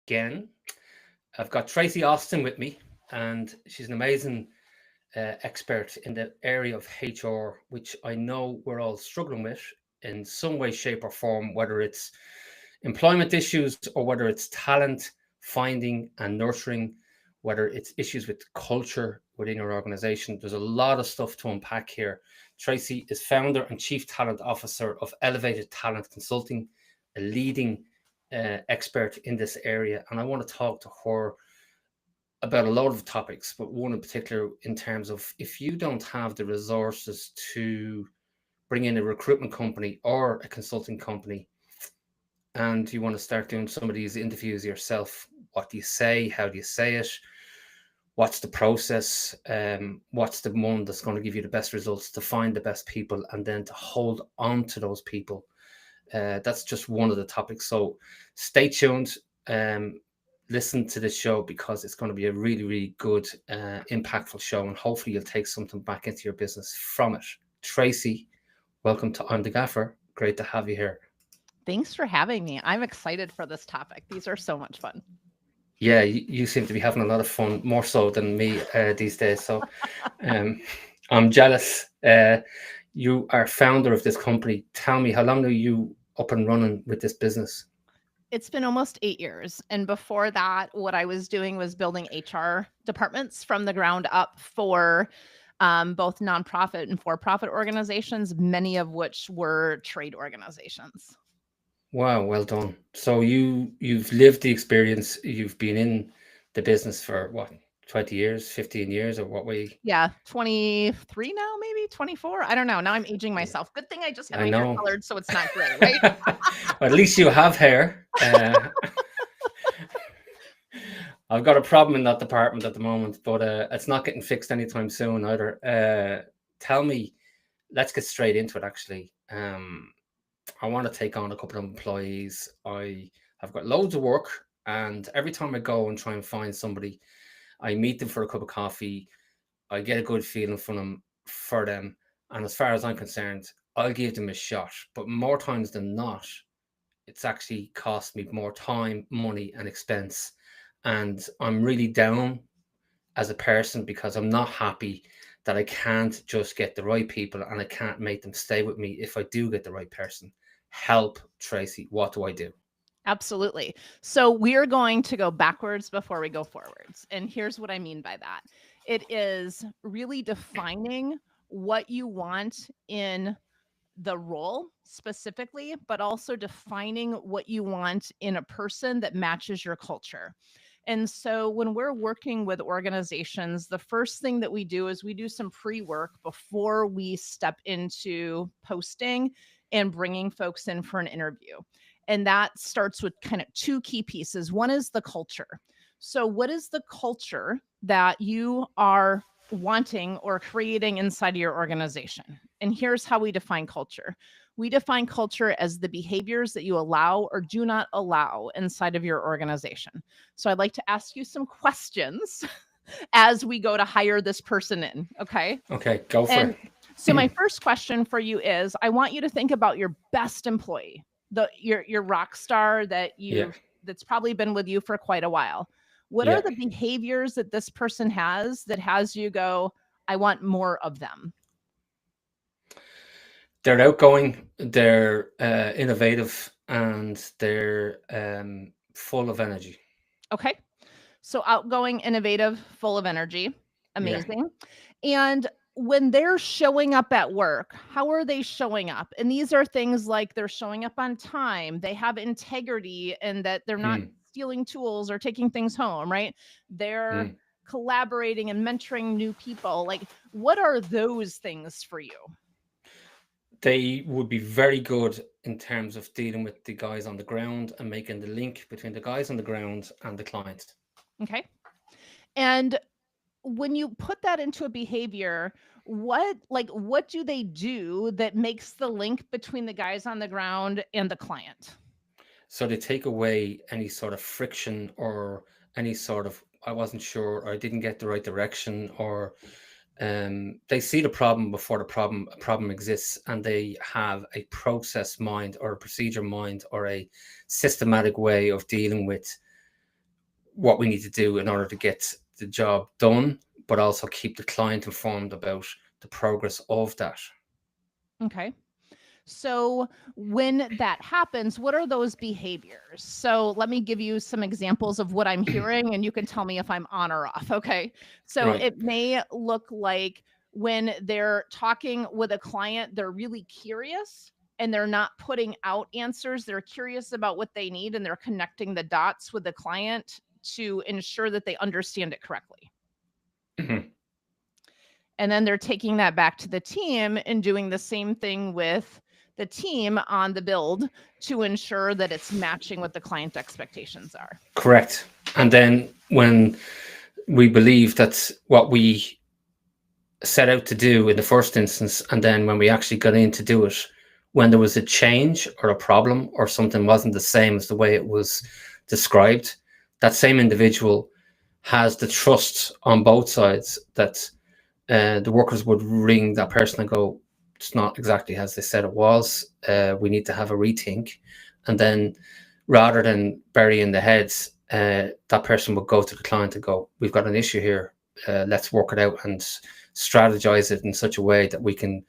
again. I've got Traci Austin with me, and she's an amazing expert in the area of HR, which I know we're all struggling with in some way, shape, or form, whether it's employment issues or whether it's talent finding and nurturing, whether it's issues with culture within your organization. There's a lot of stuff to unpack here. Traci is founder and chief talent officer of Elevated Talent Consulting, a leading expert in this area. And I want to talk to her about a lot of topics, but one in particular in terms of if you don't have the resources to bring in a recruitment company or a consulting company, and you want to start doing some of these interviews yourself, what do you say? How do you say it? What's the process? What's the one that's going to give you the best results to find the best people and then to hold on to those people? That's just one of the topics. So stay tuned. Listen to this show because it's going to be a really, really good, impactful show. And hopefully you'll take something back into your business from it. Traci, welcome to I'm the Gaffer. Great to have you here. Thanks for having me. I'm excited for this topic. These are so much fun. Yeah, you seem to be having a lot of fun, more so than me these days. So I'm jealous. You are founder of this company. Tell me, how long are you up and running with this business? It's been almost 8 years. And before that, what I was doing was building HR departments from the ground up for both nonprofit and for-profit organizations, many of which were trade organizations. Wow, well done. So you've lived the experience. You've been in the business for what, 20 years, 15 years, or what way? Yeah, 23 now, maybe 24. I don't know. Now I'm aging Yeah, myself. Good thing I just had I my hair know. colored so it's not gray, right? At least you have hair. I've got a problem in that department at the moment, but it's not getting fixed anytime soon either. Tell me, let's get straight into it. Actually, I want to take on a couple of employees. I have got loads of work, and every time I go and try and find somebody, I meet them for a cup of coffee. I get a good feeling for them, and as far as I'm concerned, I'll give them a shot. But more times than not, it's actually cost me more time, money, and expense. And I'm really down as a person because I'm not happy that I can't just get the right people and I can't make them stay with me if I do get the right person. Help, Traci. What do I do? Absolutely. So we're going to go backwards before we go forwards. And here's what I mean by that. It is really defining what you want in the role specifically, but also defining what you want in a person that matches your culture. And so when we're working with organizations, the first thing that we do is we do some pre work before we step into posting and bringing folks in for an interview. And that starts with kind of two key pieces. One is the culture. So, what is the culture that you are wanting or creating inside of your organization? And here's how we define culture. We define culture as the behaviors that you allow or do not allow inside of your organization. So I'd like to ask you some questions as we go to hire this person in. Okay. Okay, go for And it. so my first question for you is I want you to think about your best employee, your rock star Yeah, that's probably been with you for quite a while. What are yeah. the behaviors that this person has that has you go, I want more of them? They're outgoing, they're innovative, and they're full of energy. Okay. So outgoing, innovative, full of energy. Yeah. Amazing. And when they're showing up at work, how are they showing up? And these are things like they're showing up on time, they have integrity, and that they're not Mm, stealing tools or taking things home, right? They're mm. collaborating and mentoring new people. Like, what are those things for you? They would be very good in terms of dealing with the guys on the ground and making the link between the guys on the ground and the client. Okay. And when you put that into a behavior, what do they do that makes the link between the guys on the ground and the client? So they take away any sort of friction or any sort of I wasn't sure or I didn't get the right direction or they see the problem before the problem exists and they have a process mind or a procedure mind or a systematic way of dealing with what we need to do in order to get the job done, but also keep the client informed about the progress of that. Okay. So when that happens, what are those behaviors? So let me give you some examples of what I'm hearing, and you can tell me if I'm on or off. Okay. So Right. it may look like when they're talking with a client, they're really curious and they're not putting out answers. They're curious about what they need and they're connecting the dots with the client to ensure that they understand it correctly. Mhm. And then they're taking that back to the team and doing the same thing with the team on the build to ensure that it's matching what the client expectations are. Correct. And then when we believe that's what we set out to do in the first instance, and then when we actually got in to do it, when there was a change or a problem or something wasn't the same as the way it was described, that same individual has the trust on both sides that the workers would ring that person and go, it's not exactly as they said it was. We need to have a rethink. And then rather than burying the heads, that person would go to the client and go, we've got an issue here. Let's work it out and strategize it in such a way that we can,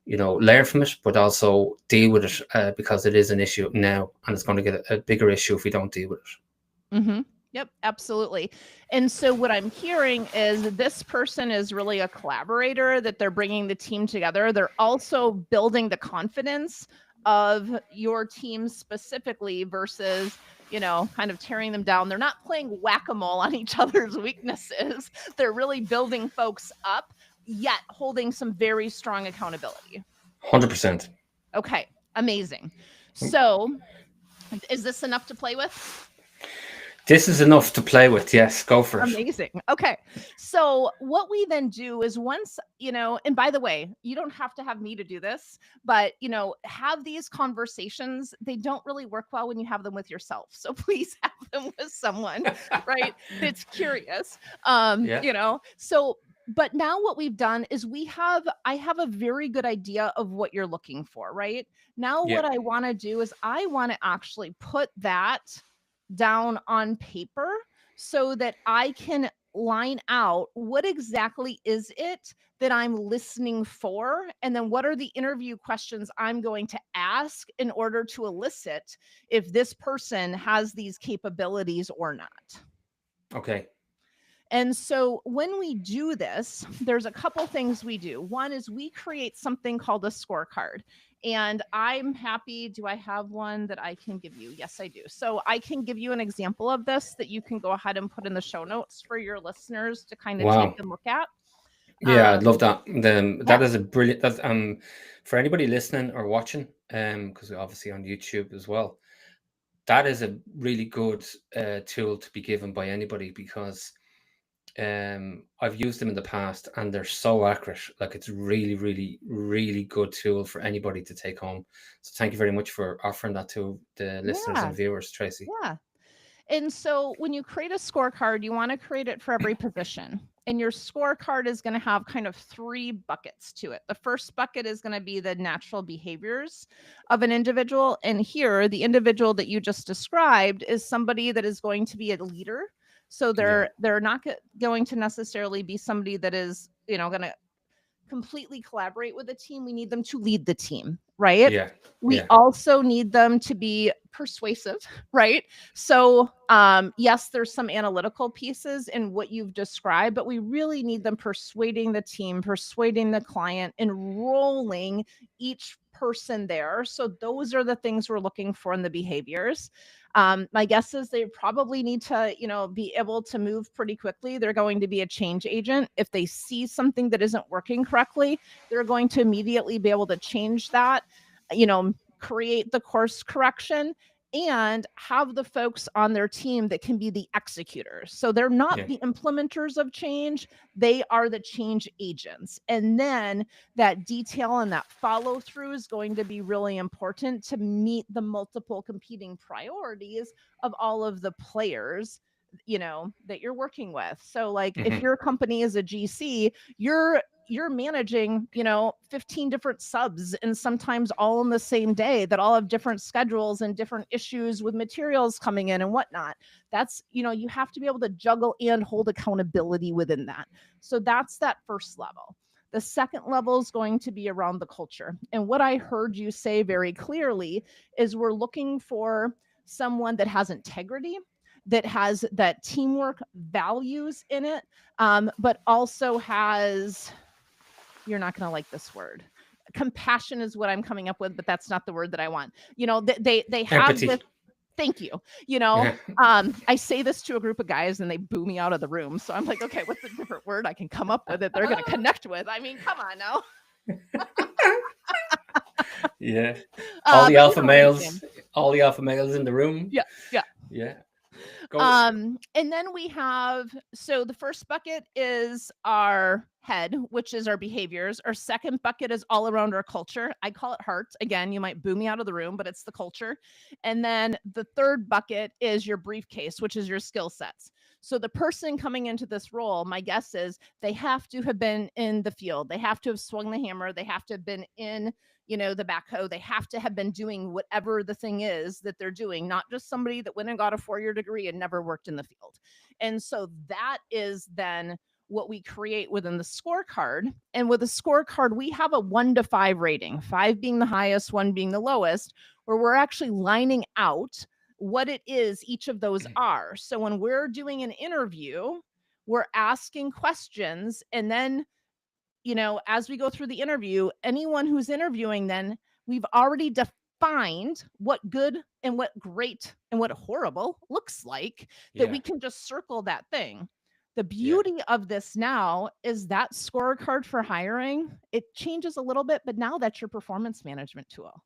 learn from it, but also deal with it because it is an issue now and it's going to get a bigger issue if we don't deal with it. Mhm. Yep, absolutely. And so what I'm hearing is this person is really a collaborator, that they're bringing the team together. They're also building the confidence of your team specifically versus, kind of tearing them down. They're not playing whack-a-mole on each other's weaknesses. They're really building folks up, yet holding some very strong accountability. 100%. Okay, amazing. So, is this enough to play with? This is enough to play with. Yes, go for it. Amazing. Okay. So what we then do is once, and by the way, you don't have to have me to do this, but, have these conversations. They don't really work well when you have them with yourself. So please have them with someone, right? That's curious. Yeah. So but now what we've done is I have a very good idea of what you're looking for, right? Now Yeah. what I want to do is I want to actually put that down on paper so that I can line out what exactly is it that I'm listening for, and then what are the interview questions I'm going to ask in order to elicit if this person has these capabilities or not. Okay. And so when we do this, there's a couple things we do. One is we create something called a scorecard. And I'm happy. Do I have one that I can give you? Yes, I do. So I can give you an example of this that you can go ahead and put in the show notes for your listeners to kind of take Wow. a look at. Yeah, I'd love Um, that. That yeah. is a brilliant. That's for anybody listening or watching, because we're obviously on YouTube as well. That is a really good tool to be given by anybody because I've used them in the past and they're so accurate. Like it's really, really, really good tool for anybody to take home. So thank you very much for offering that to the listeners Yeah. and viewers, Tracy. Yeah. And so when you create a scorecard, you want to create it for every position. And your scorecard is going to have kind of three buckets to it. The first bucket is going to be the natural behaviors of an individual. And here, the individual that you just described is somebody that is going to be a leader. So Yeah, they're not going to necessarily be somebody that is, going to completely collaborate with the team. We need them to lead the team, right? yeah, We yeah. also need them to be persuasive, right? So, yes, there's some analytical pieces in what you've described, but we really need them persuading the team, persuading the client, enrolling each person there. So, those are the things we're looking for in the behaviors. My guess is they probably need to, be able to move pretty quickly. They're going to be a change agent. If they see something that isn't working correctly, they're going to immediately be able to change that, create the course correction and have the folks on their team that can be the executors. So they're not Yeah. the implementers of change, they are the change agents. And then that detail and that follow through is going to be really important to meet the multiple competing priorities of all of the players that you're working with. So like if Hmm. your company is a GC, you're you're managing, 15 different subs, and sometimes all in the same day, that all have different schedules and different issues with materials coming in and whatnot. That's, you have to be able to juggle and hold accountability within that. So that's that first level. The second level is going to be around the culture. And what I heard you say very clearly is we're looking for someone that has integrity, that has that teamwork values in it, but also has, you're not going to like this word. Compassion is what I'm coming up with, but that's not the word that I want. They have this. Empathy. Thank you. Yeah. I say this to a group of guys and they boo me out of the room. So I'm like, okay, what's a different word I can come up with that they're going to connect with? I mean, come on now. Yeah. All the But alpha what I'm saying. males, all the alpha males in the room. Yeah, yeah. Yeah. Go. And then we have, so the first bucket is our head, which is our behaviors. Our second bucket is all around our culture. I call it heart. Again, you might boo me out of the room, but it's the culture. And then the third bucket is your briefcase, which is your skill sets. So the person coming into this role, my guess is they have to have been in the field. They have to have swung the hammer. They have to have been in, the backhoe. They have to have been doing whatever the thing is that they're doing, not just somebody that went and got a 4-year degree and never worked in the field. And so that is then what we create within the scorecard. And with a scorecard, we have a 1 to 5 rating, 5 being the highest, 1 being the lowest, where we're actually lining out what it is each of those are. So when we're doing an interview, we're asking questions, and then, as we go through the interview, anyone who's interviewing, then we've already defined what good and what great and what horrible looks like, that we can just circle that thing. The beauty of this now is that scorecard for hiring, it changes a little bit, but now that's your performance management tool.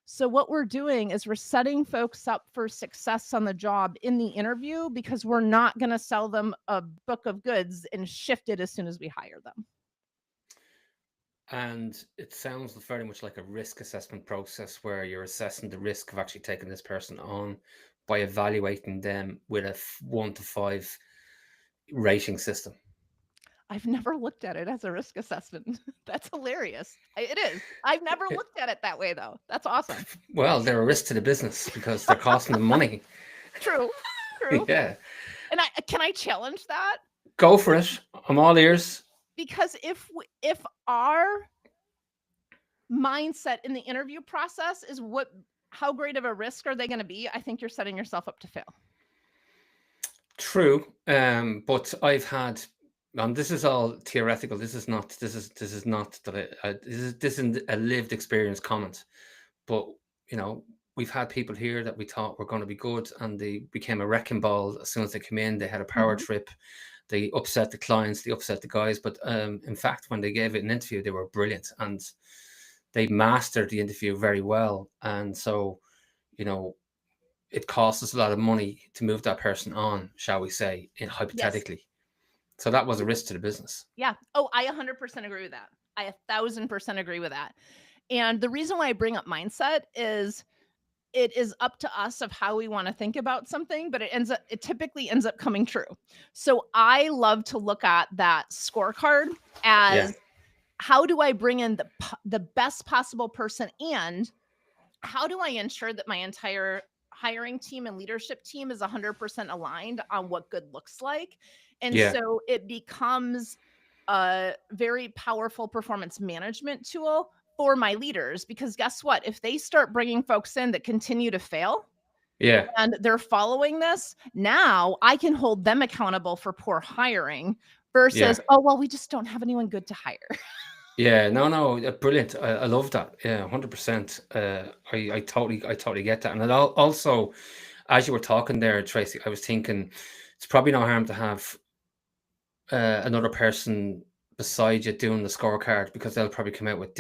So what we're doing is we're setting folks up for success on the job in the interview, because we're not going to sell them a book of goods and shift it as soon as we hire them. And it sounds very much like a risk assessment process where you're assessing the risk of actually taking this person on by evaluating them with a 1 to 5 rating system. I've never looked at it as a risk assessment. That's hilarious. It is. I've never looked at it that way, though. That's awesome. Well, they're a risk to the business because they're costing them money. True. Yeah. And can I challenge that? Go for it. I'm all ears. Because if our mindset in the interview process is how great of a risk are they going to be, I think you're setting yourself up to fail. True. But I've had, and this is all theoretical. This is not that this is a lived experience comment. But we've had people here that we thought were going to be good, and they became a wrecking ball as soon as they came in. They had a power trip. They upset the clients. They upset the guys. But in fact, when they gave it an interview, they were brilliant, and they mastered the interview very well. And so, it cost us a lot of money to move that person on, shall we say, hypothetically. Yes. So that was a risk to the business. Yeah. Oh, I 100% agree with that. I 1,000% agree with that. And the reason why I bring up mindset is it is up to us of how we want to think about something, but it typically ends up coming true. So I love to look at that scorecard as how do I bring in the best possible person, and how do I ensure that my entire hiring team and leadership team is 100% aligned on what good looks like. And so it becomes a very powerful performance management tool for my leaders, because guess what? If they start bringing folks in that continue to fail, and they're following this, now I can hold them accountable for poor hiring versus, oh, well, we just don't have anyone good to hire. Yeah, no, brilliant. I love that. Yeah, 100%. I totally get that. And also, as you were talking there, Traci, I was thinking it's probably no harm to have another person beside you doing the scorecard, because they'll probably come out with a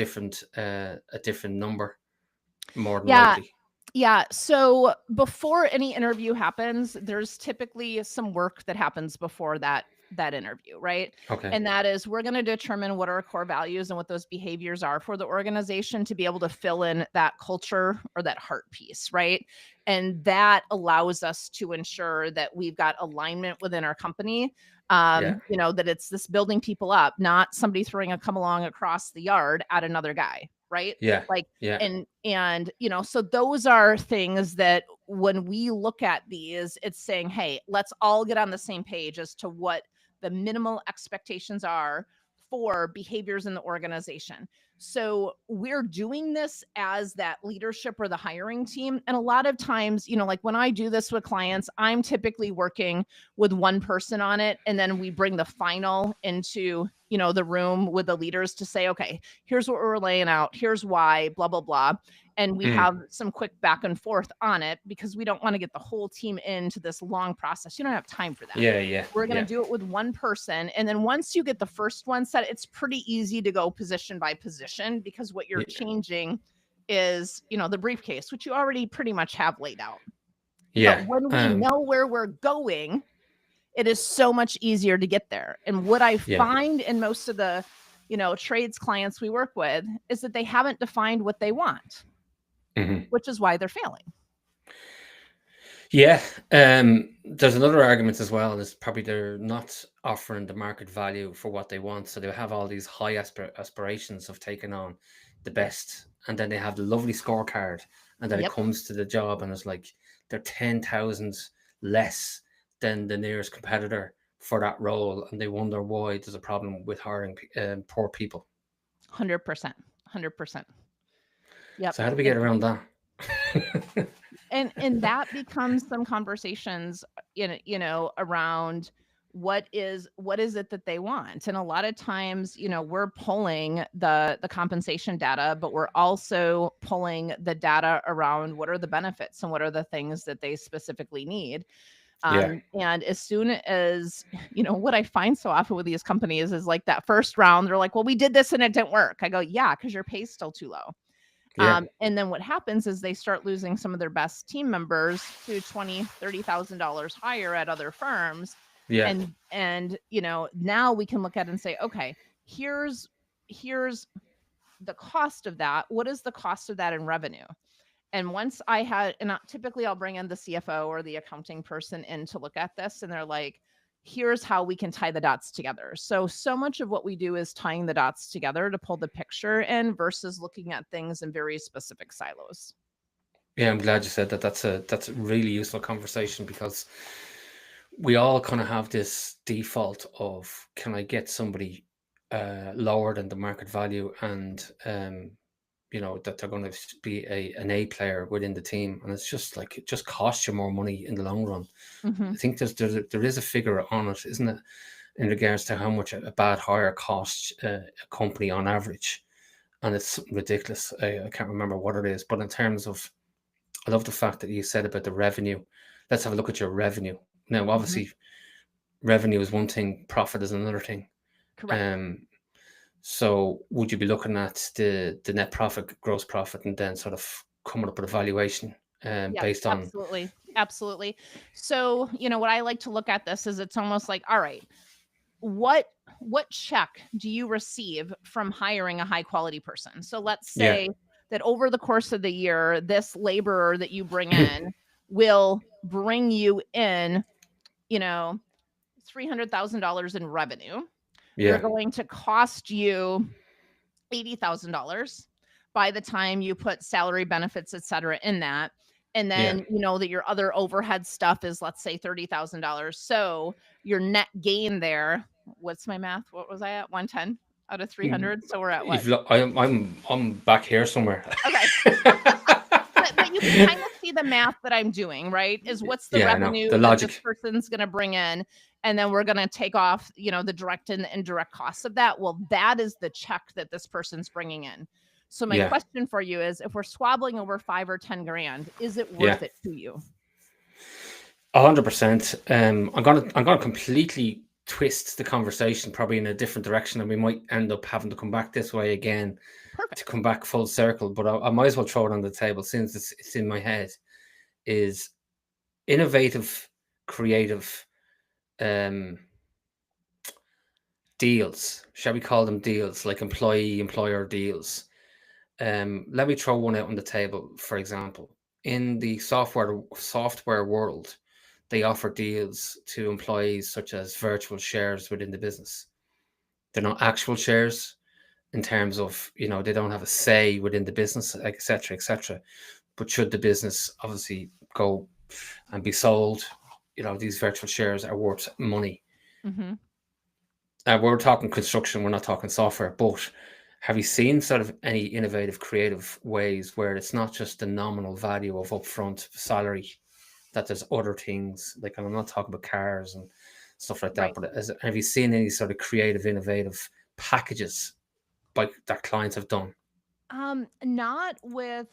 different number, more than likely. Yeah. So before any interview happens, there's typically some work that happens before that that interview, right? Okay. And that is, we're going to determine what our core values and what those behaviors are for the organization to be able to fill in that culture or that heart piece, right? And that allows us to ensure that we've got alignment within our company. Yeah. That it's this building people up, not somebody throwing a come along across the yard at another guy, right? Yeah. Like, Yeah. so those are things that when we look at these, it's saying, hey, let's all get on the same page as to what the minimal expectations are for behaviors in the organization. So we're doing this as that leadership or the hiring team. And a lot of times, like when I do this with clients, I'm typically working with one person on it. And then we bring the final into, the room with the leaders to say, okay, here's what we're laying out. Here's why, blah, blah, blah. And we have some quick back and forth on it because we don't want to get the whole team into this long process. You don't have time for that. Yeah. Yeah. We're going to Yeah. do it with one person. And then once you get the first one set, it's pretty easy to go position by position because what you're changing is, the briefcase, which you already pretty much have laid out. Yeah. But when we know where we're going, it is so much easier to get there. And what I find in most of the, trades clients we work with is that they haven't defined what they want, which is why they're failing. Yeah. There's another argument as well. Is probably they're not offering the market value for what they want. So they have all these high aspirations of taking on the best. And then they have the lovely scorecard. And then it comes to the job and it's like they're 10,000 less than the nearest competitor for that role. And they wonder why there's a problem with hiring poor people. 100%. 100%. Yep. So how do we get around that? And that becomes some conversations around what is it that they want. And a lot of times, we're pulling the compensation data, but we're also pulling the data around what are the benefits and what are the things that they specifically need. And as soon as, what I find so often with these companies is like that first round, they're like, well, we did this and it didn't work. I go, yeah, because your pay's still too low. And then what happens is they start losing some of their best team members to $20,000, $30,000 higher at other firms. And now we can look at it and say, okay, here's the cost of that. What is the cost of that in revenue? And once I had, and typically I'll bring in the CFO or the accounting person in to look at this, and they're like, here's how we can tie the dots together. So much of what we do is tying the dots together to pull the picture in versus looking at things in very specific silos. Yeah, I'm glad you said that. That's a really useful conversation because we all kind of have this default of, can I get somebody lower than the market value and that they're going to be an A player within the team, and it's just like it just costs you more money in the long run. I think there is a figure on it, isn't it, in regards to how much a bad hire costs a company on average, and it's ridiculous. I can't remember what it is, but in terms of, I love the fact that you said about the revenue. Let's have a look at your revenue. Now, obviously, revenue is one thing, profit is another thing. Correct. So would you be looking at the net profit, gross profit, and then sort of coming up with a valuation based on... Absolutely. So, what I like to look at this is it's almost like, all right, what check do you receive from hiring a high quality person? So let's say that over the course of the year, this laborer that you bring in will bring you in, $300,000 in revenue. They're going to cost you $80,000 by the time you put salary, benefits, et cetera, in that. And then that your other overhead stuff is, let's say, $30,000. So your net gain there, what's my math? What was I at? 110 out of 300. So we're at what? I'm back here somewhere. Okay. But you can kind of see the math that I'm doing, right? Is what's the revenue that this person's going to bring in, and then we're going to take off, the direct and the indirect costs of that. Well, that is the check that this person's bringing in. So my question for you is, if we're squabbling over 5 or 10 grand, is it worth it to you? 100%. I'm gonna completely twist the conversation probably in a different direction, and we might end up having to come back this way again. Perfect. To come back full circle. But I might as well throw it on the table since it's in my head. Is innovative, creative deals. Shall we call them deals, like employee employer deals? Let me throw one out on the table. For example, in the software world, they offer deals to employees such as virtual shares within the business. They're not actual shares in terms of, they don't have a say within the business, etc., etc. But should the business obviously go and be sold, these virtual shares are worth money. Mm-hmm. We're talking construction, we're not talking software, but have you seen sort of any innovative, creative ways where it's not just the nominal value of upfront salary, that there's other things, like, and I'm not talking about cars and stuff like that, Right. but have you seen any sort of creative, innovative packages that clients have done? Not with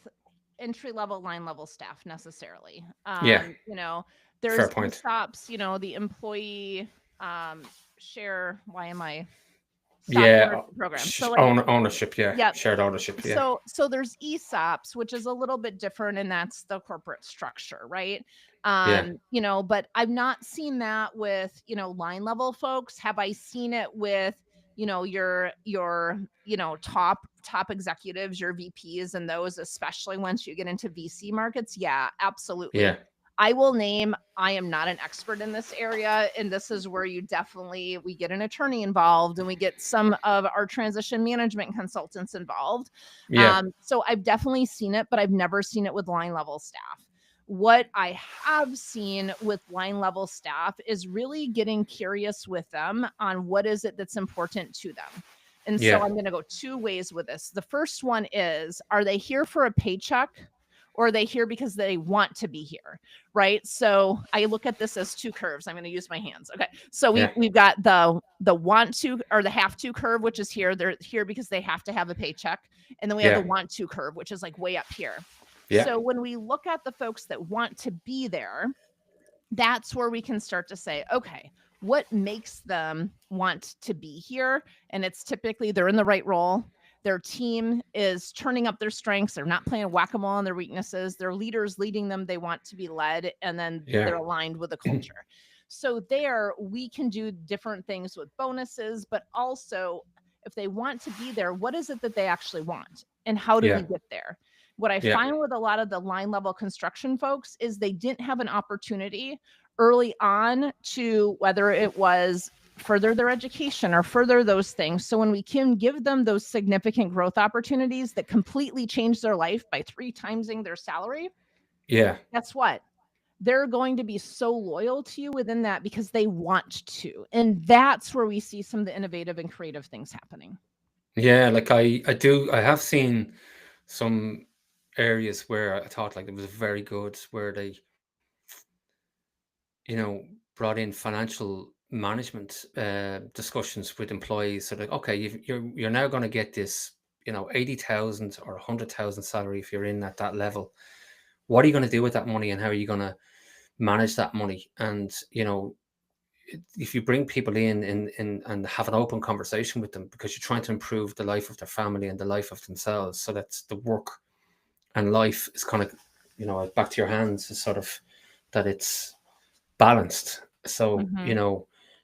entry level, line level staff necessarily. Yeah, fair There's point. ESOPs, the employee share. Why am I software Yeah, program? So like, ownership, yeah, yeah. shared ownership, yeah, So there's ESOPs, which is a little bit different, and that's the corporate structure, right? yeah, But I've not seen that with, line level folks. Have I seen it with, your top executives, your VPs, and those, especially once you get into VC markets? Yeah, absolutely. yeah, I will name, I am not an expert in this area, and this is where we get an attorney involved, and we get some of our transition management consultants involved. yeah, So I've definitely seen it, but I've never seen it with line level staff. What I have seen with line level staff is really getting curious with them on what is it that's important to them. And so yeah, I'm going to go two ways with this. The first one is, are they here for a paycheck, or are they here because they want to be here? Right. So I look at this as two curves. I'm going to use my hands. Okay. So yeah, we've got the want to, or the have to curve, which is here. They're here because they have to have a paycheck. And then we have the yeah, want to curve, which is like way up here. yeah, So when we look at the folks that want to be there, that's where we can start to say, okay, what makes them want to be here? And it's typically they're in the right role. Their team is turning up their strengths. They're not playing whack-a-mole on their weaknesses. Their leaders leading them. They want to be led, and then yeah, they're aligned with the culture. So there, we can do different things with bonuses, but also if they want to be there, what is it that they actually want? And how do yeah, we get there? What I yeah, find with a lot of the line level construction folks is they didn't have an opportunity early on to, whether it was further their education or further those things. So when we can give them those significant growth opportunities that completely change their life by 3 timesing their salary, yeah. guess what? They're going to be so loyal to you within that because they want to. And that's where we see some of the innovative and creative things happening. Yeah, like I have seen some areas where I thought like it was very good, where they, you know, brought in financial management discussions with employees. So like, okay, you're now going to get this, 80,000 or 100,000 salary if you're in at that level. What are you going to do with that money, and how are you going to manage that money? And if you bring people in and have an open conversation with them, because you're trying to improve the life of their family and the life of themselves, so that the work and life is kind of, back to your hands, is sort of that it's balanced. So Mm-hmm.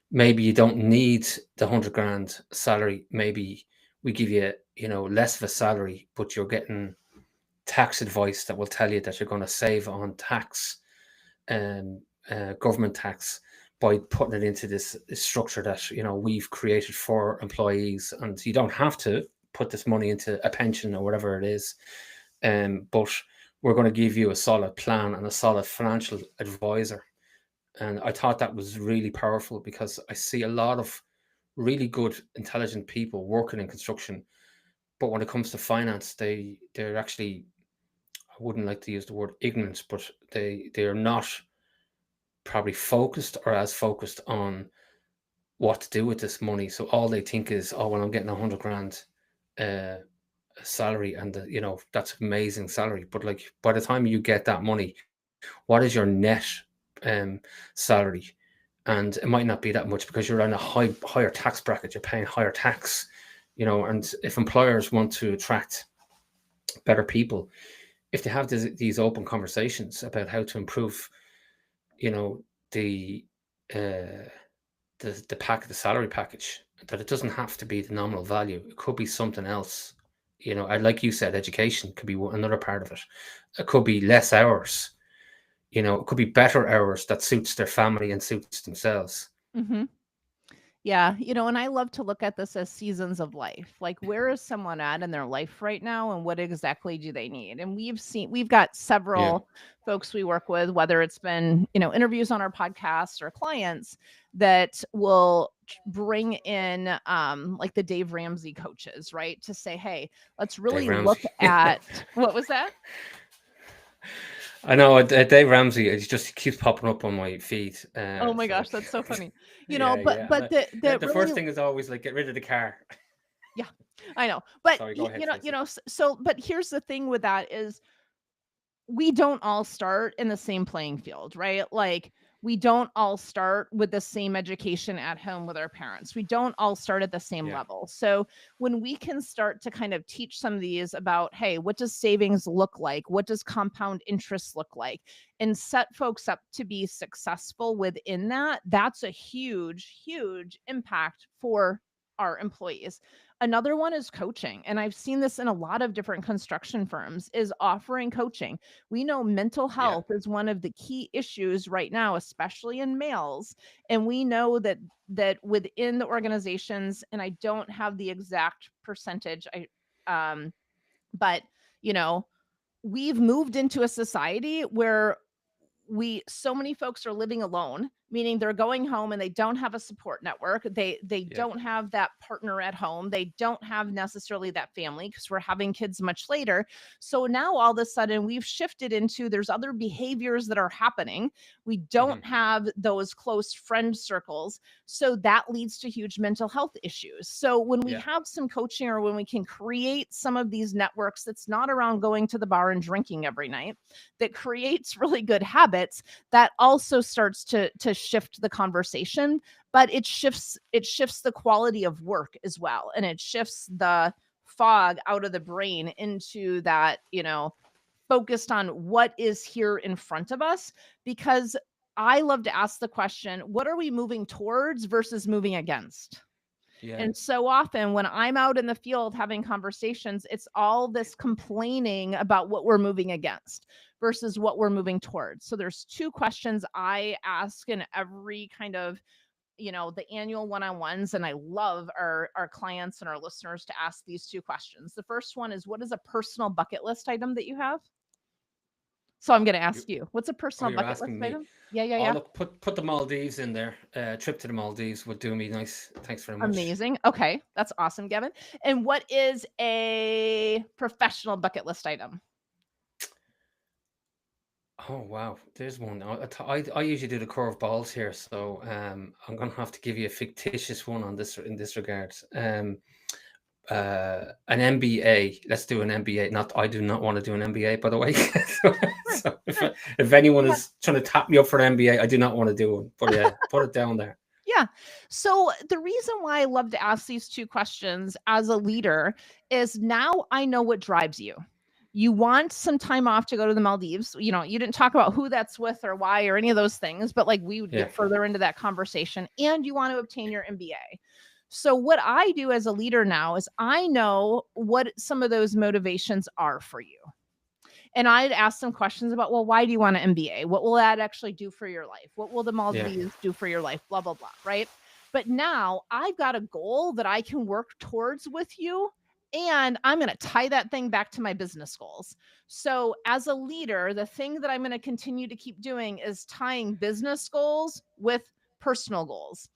maybe you don't need the 100 grand salary. Maybe we give you, less of a salary, but you're getting tax advice that will tell you that you're going to save on tax, um, government tax, by putting it into this structure that we've created for employees. And you don't have to put this money into a pension or whatever it is, but we're going to give you a solid plan and a solid financial advisor. And I thought that was really powerful, because I see a lot of really good, intelligent people working in construction, but when it comes to finance, they're actually, I wouldn't like to use the word ignorance, but they're not probably focused, or as focused on what to do with this money. So all they think is, oh, well, I'm getting 100 grand uh, salary, and that's amazing salary. But like, by the time you get that money, what is your net salary? And it might not be that much, because you're on a higher tax bracket. You're paying higher tax, And if employers want to attract better people, if they have these open conversations about how to improve, the uh, the salary package, that it doesn't have to be the nominal value. It could be something else. I like you said, education could be another part of it. It could be less hours. It could be better hours that suits their family and suits themselves. Mm-hmm. Yeah, and I love to look at this as seasons of life. Like, where is someone at in their life right now, and what exactly do they need? And we've got Yeah, several folks we work with, whether it's been, interviews on our podcast or clients that will bring in like the Dave Ramsey coaches, right? To say, hey, let's Dave really Ramsey. look at what was that? I know Dave Ramsey. It just keeps popping up on my feed. Oh my So gosh, like, that's so funny. yeah. But that The really first thing is always like, get rid of the car. yeah, I know. But Sorry, go ahead, Traci. so but here's the thing with that is we don't all start in the same playing field, right? Like, we don't all start with the same education at home with our parents. We don't all start at the same Yeah, level. So when we can start to kind of teach some of these about, hey, what does savings look like? What does compound interest look like? And set folks up to be successful within that, that's a huge, huge impact for our employees. Another one is coaching. And I've seen this in a lot of different construction firms is offering coaching. We know mental yeah, health is one of the key issues right now, especially in males. And we know that within the organizations, and I don't have the exact percentage, but you know, we've moved into a society where so many folks are living alone, meaning they're going home and they don't have a support network. They yeah. don't have that partner at home. They don't have necessarily that family because we're having kids much later. So now all of a sudden we've shifted into there's other behaviors that are happening. We Hmm. don't have those close friend circles. So that leads to huge mental health issues. So when we Yeah, have some coaching or when we can create some of these networks that's not around going to the bar and drinking every night, that creates really good habits, that also starts to shift the conversation, but it shifts the quality of work as well, and it shifts the fog out of the brain into that, focused on what is here in front of us. Because I love to ask the question, what are we moving towards versus moving against? yeah. And so often when I'm out in the field having conversations, it's all this complaining about what we're moving against versus what we're moving towards. So there's two questions I ask in every kind of, the annual one-on-ones, and I love our clients and our listeners to ask these two questions. The first one is, what is a personal bucket list item that you have? So I'm going to You, ask you, what's a oh, personal you're bucket list asking me. item? Yeah, yeah, Oh, yeah. look, put the Maldives in there. Trip to the Maldives would do me nice. Thanks very much. Amazing. Okay, that's awesome, Gavin. And what is a professional bucket list item? Oh wow, there's one. I usually do the curve balls here, so I'm gonna have to give you a fictitious one on this in this regard. An MBA. Let's do an MBA. Not, I do not want to do an MBA, by the way. so, Sure, so sure. if anyone Yeah, is trying to tap me up for an MBA, I do not want to do one. But yeah, put it down there. yeah. So the reason why I love to ask these two questions as a leader is now I know what drives you. You want some time off to go to the Maldives. You didn't talk about who that's with or why or any of those things, but like we would Yeah, get further into that conversation, and you want to obtain your MBA. So what I do as a leader now is I know what some of those motivations are for you. And I'd ask them questions about, well, why do you want an MBA? What will that actually do for your life? What will the yeah, Maldives do for your life? Blah, blah, blah. Right. But now I've got a goal that I can work towards with you. And I'm going to tie that thing back to my business goals. So, as a leader, the thing that I'm going to continue to keep doing is tying business goals with personal goals.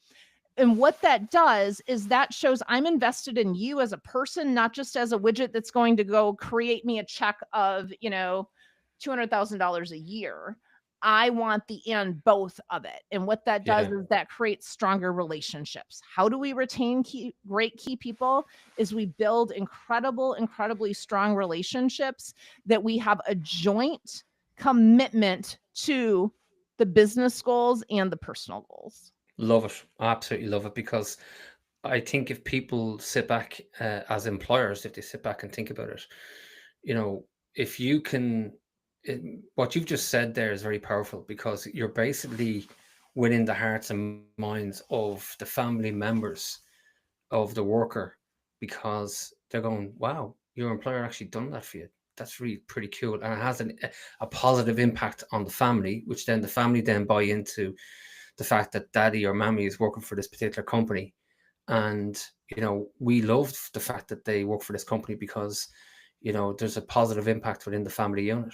And what that does is that shows I'm invested in you as a person, not just as a widget that's going to go create me a check of, $200,000 a year. I want the and both of it. And what that does yeah. is that creates stronger relationships. How do we retain great key people? Is we build incredibly strong relationships that we have a joint commitment to the business goals and the personal goals. Love it. Absolutely love it, because I think if people sit back as employers, if they sit back and think about it, you know, if you can, what you've just said there is very powerful, because you're basically within the hearts and minds of the family members of the worker, because they're going, wow, your employer actually done that for you. That's really pretty cool. And it has a positive impact on the family, which then the family then buy into the fact that daddy or mammy is working for this particular company. And, we love the fact that they work for this company because, there's a positive impact within the family unit.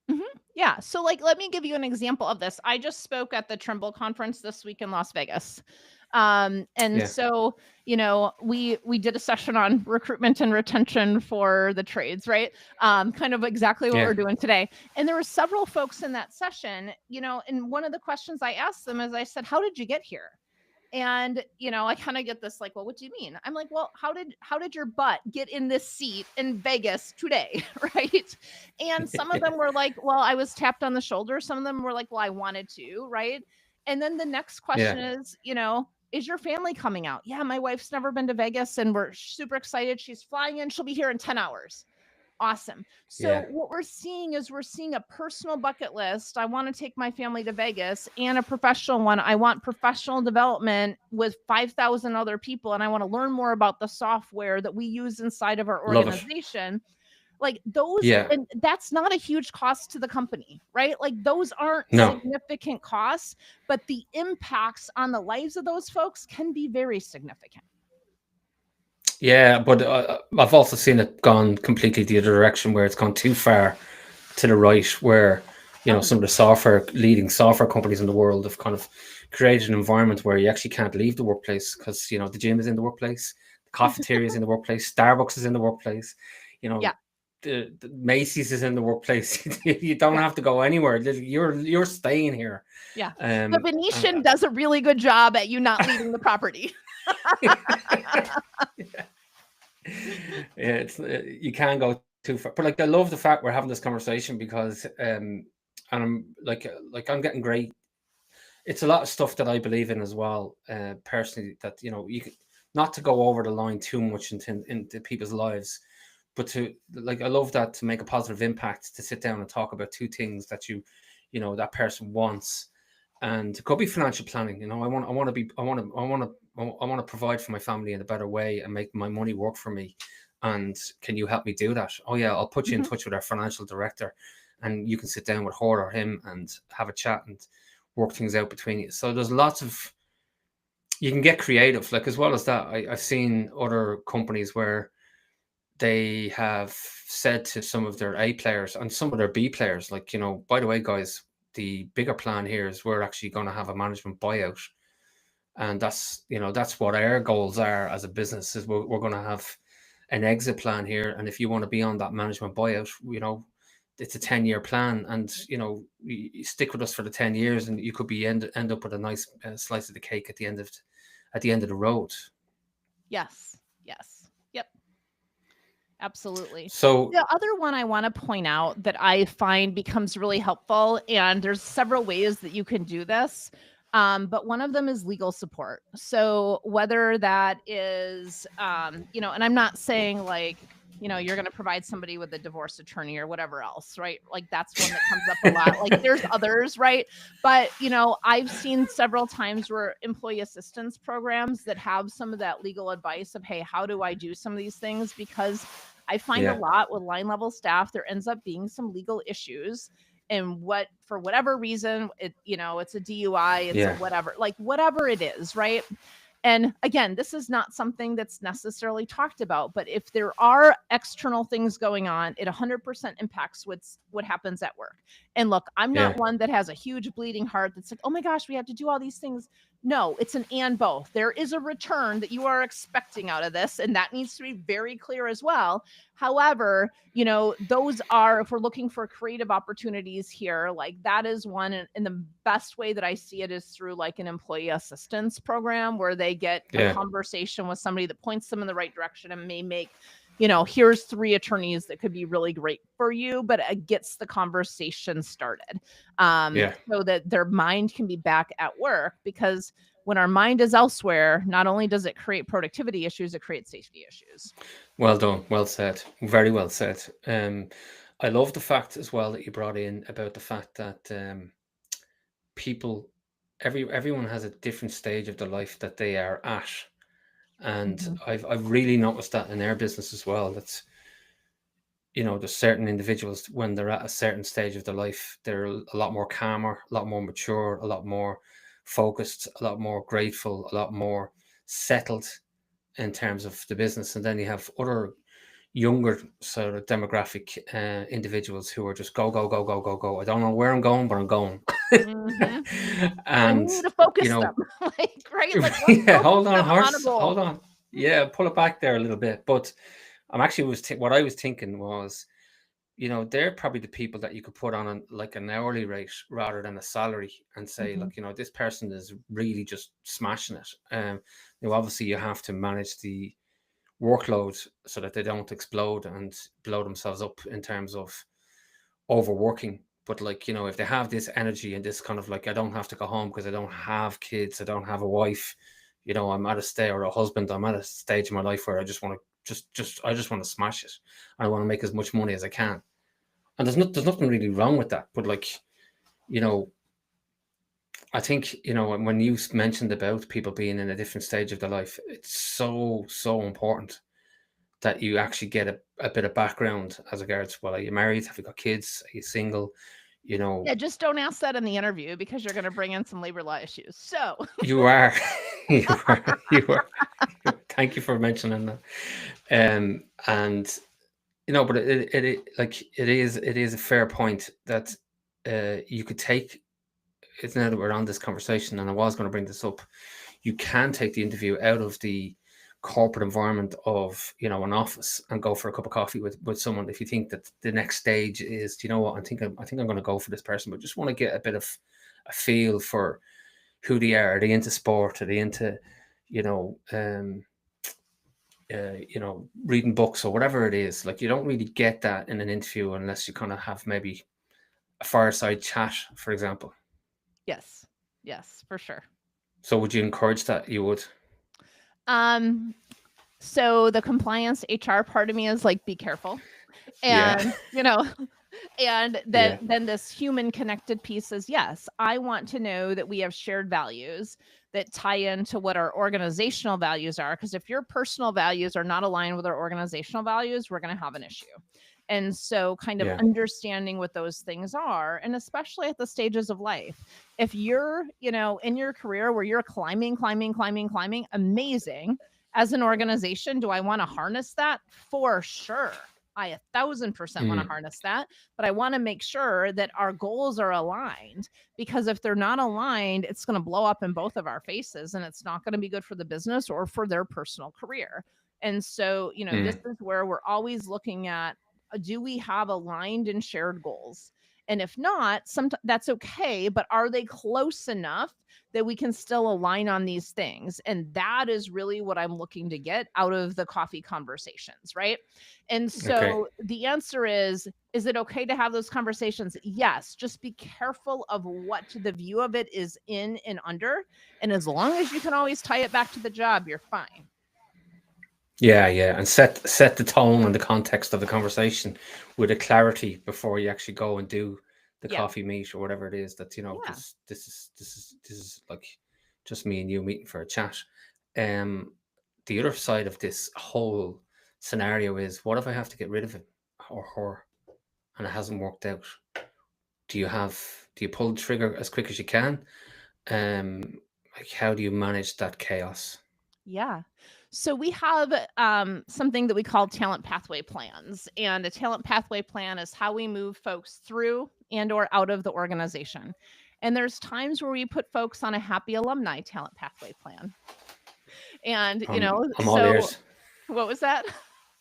Mhm. Yeah. So, like, let me give you an example of this. I just spoke at the Trimble conference this week in Las Vegas. And Yeah. so, we did a session on recruitment and retention for the trades, right? Kind of exactly what Yeah. we're doing today. And there were several folks in that session, and one of the questions I asked them is I said, "How did you get here?" And, I kind of get this like, well, what do you mean? I'm like, well, how did your butt get in this seat in Vegas today? Right. And some of them were like, well, I was tapped on the shoulder. Some of them were like, well, I wanted to. Right. And then the next Yeah. question is your family coming out? Yeah, my wife's never been to Vegas and we're super excited. She's flying in. She'll be here in 10 hours. Awesome. So Yeah. what we're seeing a personal bucket list. I want to take my family to Vegas, and a professional one. I want professional development with 5,000 other people, and I want to learn more about the software that we use inside of our Love it. organization. Like those, Yeah. and that's not a huge cost to the company, right? Like those aren't No. significant costs, but the impacts on the lives of those folks can be very significant. Yeah, but I've also seen it gone completely the other direction, where it's gone too far to the right, where Oh, some of the leading software companies in the world have kind of created an environment where you actually can't leave the workplace, because the gym is in the workplace, the cafeteria is in the workplace, Starbucks is in the workplace, you know yeah, the Macy's is in the workplace. You don't yeah. have to go anywhere. You're staying here. Yeah. The Um, and Venetian does a really good job at you not leaving the property. yeah, it's you can't go too far. But like, I love the fact we're having this conversation, because and I'm getting great. It's a lot of stuff that I believe in as well, personally. That you could, not to go over the line too much into people's lives, but to, like, I love that, to make a positive impact, to sit down and talk about two things that that person wants. And it could be financial planning. I want to provide for my family in a better way and make my money work for me. And can you help me do that? Oh yeah, I'll put you in Mhm. touch with our financial director, and you can sit down with her or him and have a chat and work things out between you. So there's lots of, you can get creative. Like, as well as that, I've seen other companies where they have said to some of their A players and some of their B players, like, by the way, guys, the bigger plan here is we're actually going to have a management buyout. And that's what our goals are as a business, is we're going to have an exit plan here. And if you want to be on that management buyout, it's a 10-year plan. And, you stick with us for the 10 years, and you could be end up with a nice slice of the cake at the end of the road. Yes. Yes. Yep. Absolutely. So The other one I want to point out that I find becomes really helpful, and there's several ways that you can do this. But one of them is legal support. So whether that is, and I'm not saying like, you're going to provide somebody with a divorce attorney or whatever else, right? Like that's one that comes up a lot. Like there's others, right? But, I've seen several times where employee assistance programs that have some of that legal advice of, hey, how do I do some of these things? Because I find a yeah, lot with line level staff, there ends up being some legal issues. And for whatever reason, it's a DUI, it's a yeah, whatever, like whatever it is, right? And again, this is not something that's necessarily talked about, but if there are external things going on, it 100% impacts what happens at work. And look, I'm yeah, not one that has a huge bleeding heart that's like, oh my gosh, we have to do all these things. No, it's an and both. There is a return that you are expecting out of this, and that needs to be very clear as well. However, those are, if we're looking for creative opportunities here, like that is one. And the best way that I see it is through like an employee assistance program where they get a yeah, conversation with somebody that points them in the right direction and may make, here's 3 attorneys that could be really great for you, but it gets the conversation started, yeah. so that their mind can be back at work. Because when our mind is elsewhere, not only does it create productivity issues, it creates safety issues. Well done. Well said. Very well said. I love the fact as well that you brought in about the fact that people everyone has a different stage of their life that they are at, and Mhm. I've really noticed that in our business as well. That's, there's certain individuals when they're at a certain stage of their life, they're a lot more calmer, a lot more mature, a lot more focused, a lot more grateful, a lot more settled in terms of the business. And then you have other younger sort of demographic individuals who are just go, go, go, go, go, go. I don't know where I'm going, but I'm going. Mhm. And we And, need to you focus them. know, Like, right? Like, let's yeah, focus hold on, them on a horse, hold goal. on. Yeah, pull it back there a little bit. But I'm actually what I was thinking was, they're probably the people that you could put on like an hourly rate rather than a salary and say, Mhm. look, this person is really just smashing it. Obviously you have to manage the workload so that they don't explode and blow themselves up in terms of overworking. But like, if they have this energy and this kind of like, I don't have to go home because I don't have kids, I don't have a wife, I'm at a stage, or a husband, I'm at a stage in my life where I just want to I just want to smash it. I want to make as much money as I can. And there's nothing really wrong with that. But like, you know, I think, when you mentioned about people being in a different stage of their life, it's so important that you actually get a bit of background as regards, well, are you married? Have you got kids? Are you single? You know, Yeah, just don't ask that in the interview because you're gonna bring in some labor law issues. So you are, you are. Thank you for mentioning that. And but it is a fair point that you could take. It's now that we're on this conversation, and I was going to bring this up. You can take the interview out of the corporate environment of an office and go for a cup of coffee with someone if you think that the next stage is, do you know what, I think I'm going to go for this person, but just want to get a bit of a feel for who they are. Are they into sport? Are they into you know um reading books or whatever it is? Like, you don't really get that in an interview unless you kind of have maybe a fireside chat, for example. yes, yes, for sure. So would you encourage that? You would? Um, so the compliance HR part of me is like, be careful. Yeah. And, and then Yeah. then this human connected piece is, yes, I want to know that we have shared values that tie into what our organizational values are, because if your personal values are not aligned with our organizational values, we're going to have an issue. And so kind of Yeah. understanding what those things are, and especially at the stages of life, if you're in your career where you're climbing, climbing, climbing, climbing, amazing. As an organization, do I want to harness that? For sure, I 1,000% want to Mm. harness that, but I want to make sure that our goals are aligned, because if they're not aligned, it's going to blow up in both of our faces, and it's not going to be good for the business or for their personal career. And so, this Mm. is where we're always looking at, do we have aligned and shared goals? And if not, that's okay, but are they close enough that we can still align on these things? And that is really what I'm looking to get out of the coffee conversations, right? And Okay. so the answer is it okay to have those conversations? Yes. Just be careful of what the view of it is in and under. And as long as you can always tie it back to the job, you're fine. Yeah, yeah, and set the tone and the context of the conversation with a clarity before you actually go and do the Yeah. coffee meet or whatever it is that Yeah. this is like just me and you meeting for a chat. Um, the other side of this whole scenario is, what if I have to get rid of him or her and it hasn't worked out? Do you pull the trigger as quick as you can? Like, how do you manage that chaos? Yeah. So we have something that we call talent pathway plans, and a talent pathway plan is how we move folks through and or out of the organization. And there's times where we put folks on a happy alumni talent pathway plan. And I'm all so ears. what was that?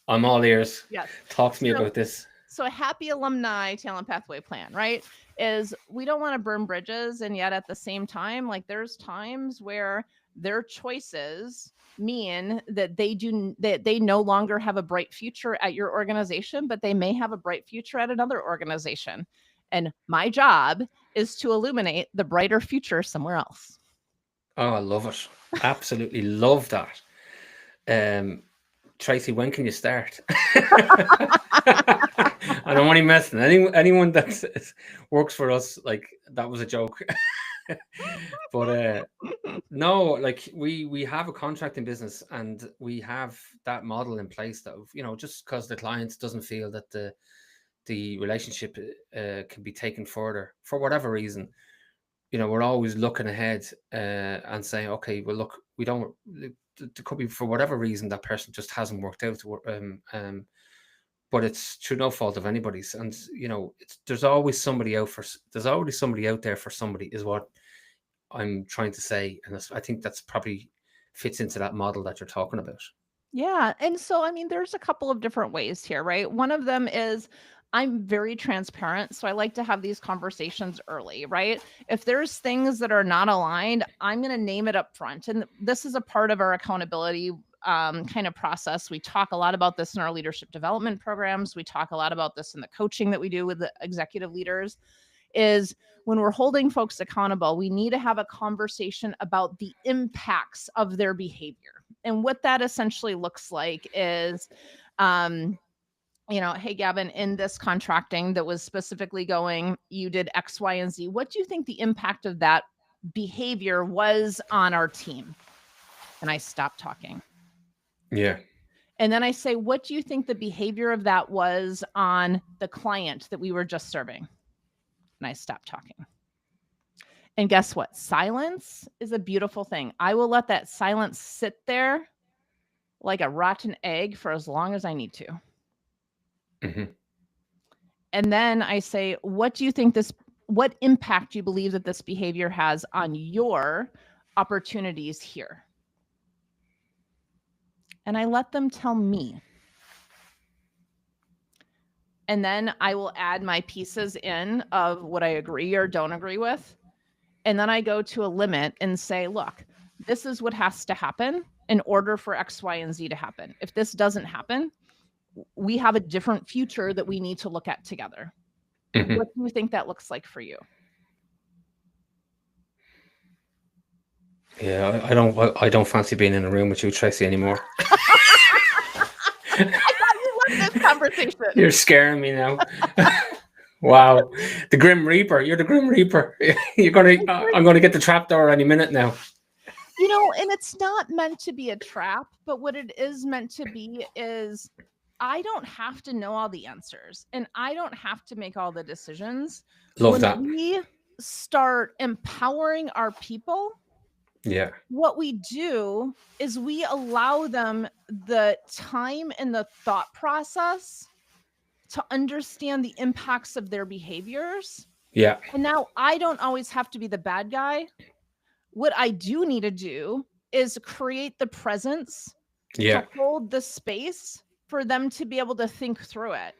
I'm all ears. Yes. Talk to me So about this. so a happy alumni talent pathway plan, right, is we don't want to burn bridges, and yet at the same time, like, there's times where their choices mean that they no longer have a bright future at your organization, but they may have a bright future at another organization. And my job is to illuminate the brighter future somewhere else. Oh, I love it. Absolutely love that. Um, Tracy, when can you start? And I'm only messing. Anyone that works for us, like, that was a joke. But no, like we have a contracting business, and we have that model in place that, just because the client doesn't feel that the relationship can be taken further for whatever reason, we're always looking ahead and saying, okay, well, look, we don't. There could be, for whatever reason, that person just hasn't worked out. But it's through no fault of anybody's, and there's always somebody out there for somebody, is what I'm trying to say, and I think that's probably fits into that model that you're talking about. Yeah. And so, I mean, there's a couple of different ways here, right? One of them is I'm very transparent. So I like to have these conversations early, right? If there's things that are not aligned, I'm going to name it up front. And this is a part of our accountability kind of process. We talk a lot about this in our leadership development programs. We talk a lot about this in the coaching that we do with the executive leaders. Is when we're holding folks accountable, we need to have a conversation about the impacts of their behavior. And what that essentially looks like is, hey, Gavin, in this contracting that was specifically going, you did X, Y, and Z. What do you think the impact of that behavior was on our team? And I stopped talking. Yeah. And then I say, what do you think the behavior of that was on the client that we were just serving? And I stopped talking. And guess what? Silence is a beautiful thing. I will let that silence sit there like a rotten egg for as long as I need to. Mm-hmm. And then I say, what impact do you believe that this behavior has on your opportunities here? And I let them tell me. And then I will add my pieces in of what I agree or don't agree with. And then I go to a limit and say, look, this is what has to happen in order for X, Y, and Z to happen. If this doesn't happen, we have a different future that we need to look at together. Mm-hmm. What do you think that looks like for you? Yeah, I don't fancy being in a room with you, Traci, anymore. I thought you loved this conversation. You're scaring me now. Wow, the Grim Reaper. You're the Grim Reaper. I'm gonna get the trapdoor any minute now. And it's not meant to be a trap, but what it is meant to be is I don't have to know all the answers, and I don't have to make all the decisions. Love When that. we start empowering our people, Yeah. what we do is we allow them the time and the thought process to understand the impacts of their behaviors. Yeah. And now I don't always have to be the bad guy. What I do need to do is create the presence Yeah. to hold the space for them to be able to think through it.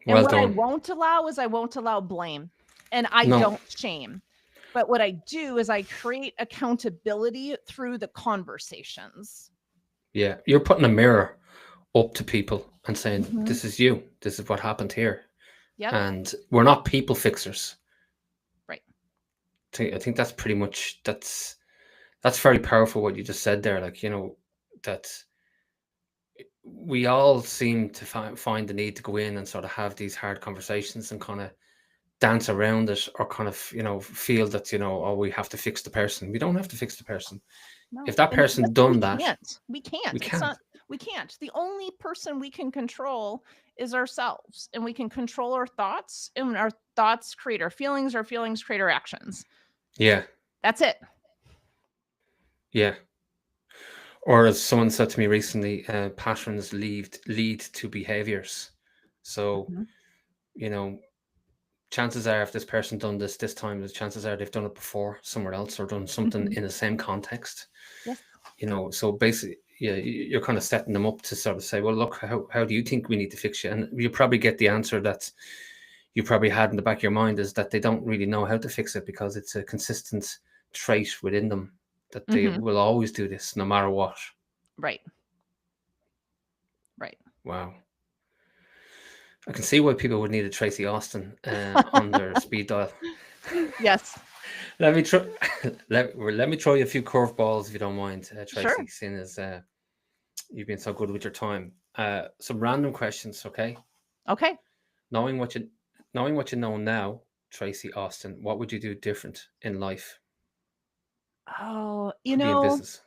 And Well what I done. won't allow is I won't allow blame, and I No. don't shame. But what I do is I create accountability through the conversations. Yeah. You're putting a mirror up to people and saying, Mhm. this is you. This is what happened here. Yep. And we're not people fixers. Right. I think that's pretty much that's very powerful what you just said there. Like, that we all seem to find the need to go in and sort of have these hard conversations and kind of dance around it, or kind of feel that oh, we have to fix the person. We don't have to fix the person. No. If that And person listen, done that, we can't. we It's can't. not. We can't. The only person we can control is ourselves, and we can control our thoughts, and our thoughts create our feelings create our actions. Yeah. That's it. Yeah. Or as someone said to me recently, patterns lead to behaviors. So, Mhm. you know, chances are if this person done this time, the chances are they've done it before somewhere else, or done something Mhm. in the same context. Yes. So basically, yeah, you're kind of setting them up to sort of say, well, look, how do you think we need to fix you? And you probably get the answer that you probably had in the back of your mind, is that they don't really know how to fix it, because it's a consistent trait within them that they Mhm. will always do this no matter what. Right. Right. Wow. I can see why people would need a Traci Austin on their speed dial. Yes. Let me try. Let me throw you a few curveballs if you don't mind, Sure. Traci. Seeing as you've been so good with your time, some random questions, okay? Okay. Knowing what you know now, Traci Austin, what would you do different in life? Oh, Could be in business.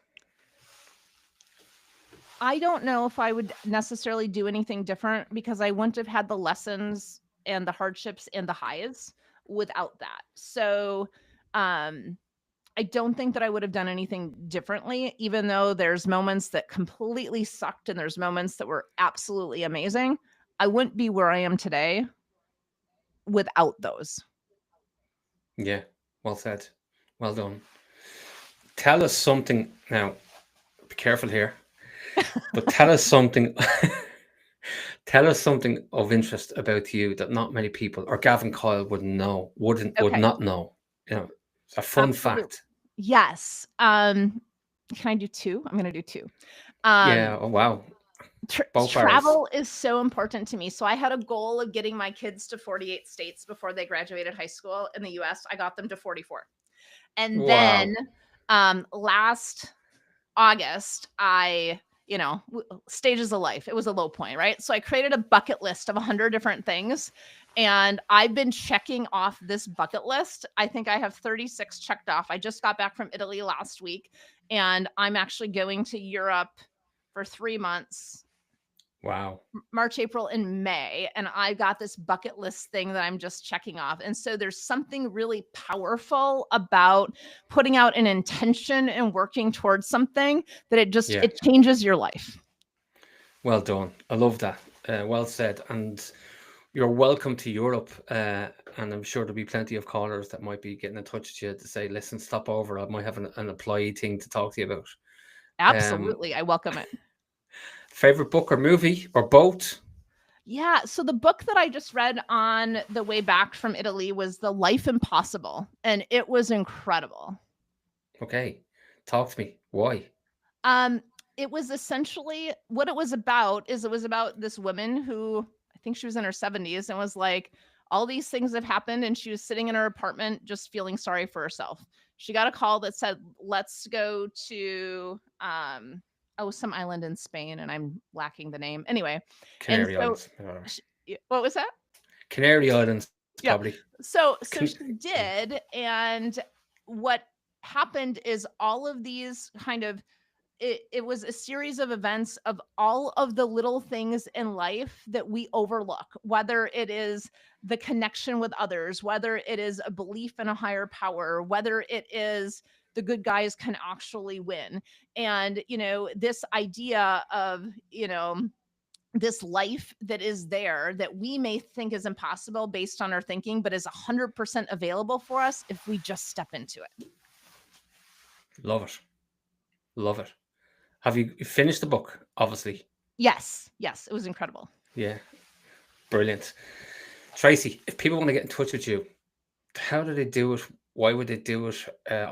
I don't know if I would necessarily do anything different because I wouldn't have had the lessons and the hardships and the highs without that. So, um, I don't think that I would have done anything differently, even though there's moments that completely sucked and there's moments that were absolutely amazing. I wouldn't be where I am today without those. Yeah, well said. Well done. Tell us something now. Be careful here, but tell us something. Tell us something of interest about you that not many people or Gavin Coyle would Okay, not know. You know, it's a fun absolutely. fact. Yes. Can I do 2? I'm gonna do 2. Um, Yeah. Oh wow. Both barrels. travel is so important to me. So I had a goal of getting my kids to 48 states before they graduated high school in the US. I got them to 44. And then Wow. last August, stages of life. It was a low point, right? So I created a bucket list of 100 different things. And I've been checking off this bucket list. I think I have 36 checked off. I just got back from Italy last week, and I'm actually going to Europe for 3 months, Wow. March, April, and May. And I got this bucket list thing that I'm just checking off. And so there's something really powerful about putting out an intention and working towards something that Yeah. it changes your life. Well done. I love that. Well said. And you're welcome to Europe. And I'm sure there'll be plenty of callers that might be getting in touch with you to say, listen, stop over. I might have an employee thing to talk to you about. Absolutely. I welcome it. Favorite book or movie or both? Yeah. So the book that I just read on the way back from Italy was The Life Impossible, and it was incredible. Okay. Talk to me. Why? Um, it was essentially what it was about is it was about this woman who I think she was in her 70s and was like, all these things have happened, and she was sitting in her apartment just feeling sorry for herself. She got a call that said, let's go to some island in Spain, and I'm lacking the name. Anyway, and Canary so Islands. what was that? Canary Islands, Yeah. probably. So Can, she did, and what happened is all of these kind of it was a series of events of all of the little things in life that we overlook, whether it is the connection with others, whether it is a belief in a higher power, whether it is the good guys can actually win. And, this idea of, this life that is there that we may think is impossible based on our thinking, but is 100% available for us if we just step into it. love it. Love it. Have you finished the book? Obviously. Yes, it was incredible. Yeah. Brilliant. Traci, if people want to get in touch with you, how do they do it? Why would they do it?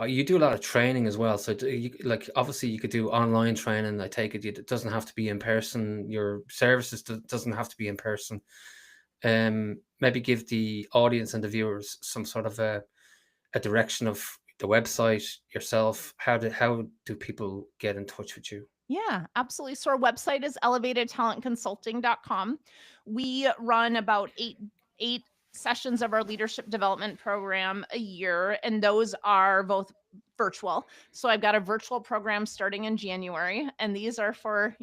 You do a lot of training as well. So, like, obviously, you could do online training. I take it it doesn't have to be in person. Your services doesn't have to be in person. Maybe give the audience and the viewers some sort of a direction of the website, yourself. How do people get in touch with you? Yeah, absolutely. So our website is elevatedtalentconsulting.com. We run about eight sessions of our leadership development program a year, and those are both virtual. So I've got a virtual program starting in January, and these are for,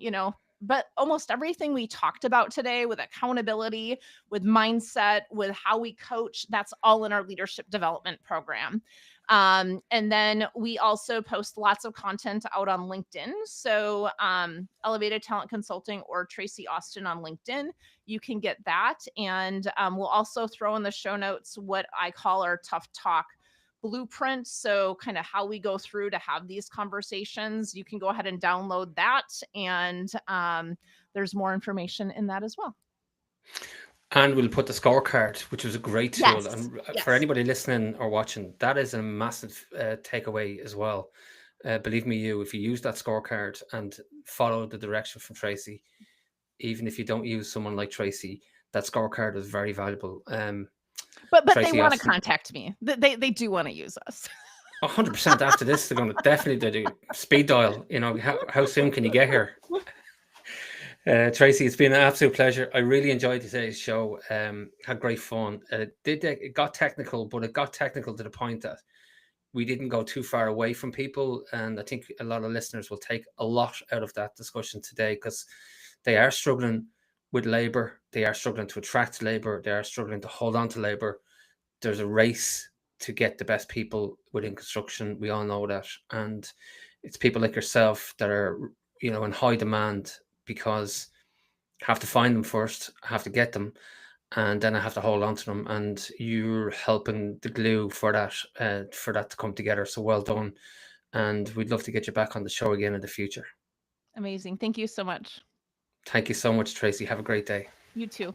but almost everything we talked about today with accountability, with mindset, with how we coach, that's all in our leadership development program. And then we also post lots of content out on LinkedIn. So Elevated Talent Consulting or Traci Austin on LinkedIn, you can get that. And we'll also throw in the show notes what I call our Tough Talk blueprint. So kind of how we go through to have these conversations. You can go ahead and download that. And there's more information in that as well. And we'll put the scorecard, which was a great tool. Yes. And for Yes. anybody listening or watching, that is a massive takeaway as well. Believe me, if you use that scorecard and follow the direction from Traci, even if you don't use someone like Traci, that scorecard is very valuable. But they Traci want to Austin, contact me. They do want to use us. 100% after this, they're going to definitely do speed dial. How soon can you get here? Traci, it's been an absolute pleasure. I really enjoyed today's show. Had great fun. It got technical, but it got technical to the point that we didn't go too far away from people, and I think a lot of listeners will take a lot out of that discussion today, because they are struggling with labor, they are struggling to attract labor, they are struggling to hold on to labor. There's a race to get the best people within construction. We all know that, and it's people like yourself that are, in high demand, because I have to find them first, I have to get them, and then I have to hold on to them. And you're helping the glue for that to come together. So well done, and we'd love to get you back on the show again in the future. Amazing. Thank you so much. Thank you so much, Traci. Have a great day. You too.